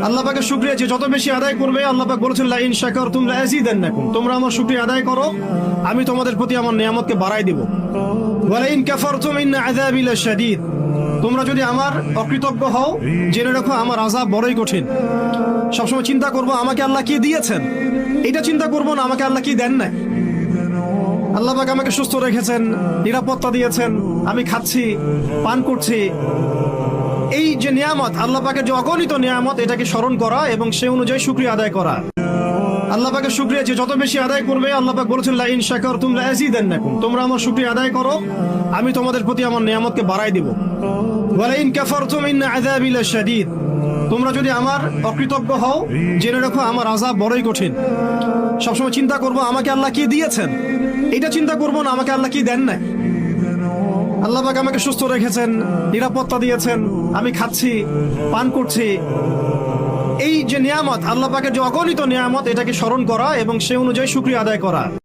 আল্লাহ পাকের শুকরিয়া যে যত বেশি আদায় করবে, আল্লাহ পাক বলেছেন লা ইন শাকারতুম লা আযীদান্নাকুম, তোমরা আমার শুকরিয়া আদায় করো, আমি তোমাদের প্রতি আমার নিয়ামতকে বাড়াই দেব। ওয়া লা ইন কাফারতুম ইন্না আযাবি লাশাদীদ, তোমরা যদি আমার অকৃতজ্ঞ হও, জেনে রাখো আমার আযাব বড়ই কঠিন। সবসময় চিন্তা করবো আমাকে আল্লাহ কি দিয়েছেন, এটা চিন্তা করবো না আমাকে আল্লাহ কি দেন নাই। আল্লাহ পাক আমাকে সুস্থ রেখেছেন, নিরাপত্তা দিয়েছেন, আমি খাচ্ছি, পান করছি। এই যে নিয়ামত, আল্লাহ পাকের যে অগণিত নিয়ামত, এটাকে স্মরণ করা এবং সে অনুযায়ী শুকরিয়া আদায় করা। আল্লাহ পাকের শুকরিয়া যে যত বেশি আদায় করবে, আল্লাহ পাক বলেছেন লা ইন শাকারতুম লা আযীদান্নাকুম, তোমরা আমার শুকরিয়া আদায় করো, আমি তোমাদের প্রতি আমার নিয়ামতকে বাড়াই দেব। ওয়া লা ইন কাফারতুম ইন্না আযাবি লাশাদীদ, তোমরা যদি আমার অকৃতজ্ঞ হও, জেনে রাখো আমার আযাব বড়ই কঠিন। সবসময় চিন্তা করবো আমাকে আল্লাহ কি দিয়েছেন, এটা চিন্তা করবো না আমাকে আল্লাহ কি দেন নাই। আল্লাহ পাক আমাকে সুস্থ রেখেছেন, নিরাপত্তা দিয়েছেন, আমি খাচ্ছি, পান করছি। এই যে নিয়ামত, আল্লাহ পাকের যে অগণিত নিয়ামত, এটাকে স্মরণ করা এবং সে অনুযায়ী শুকরিয়া আদায় করা।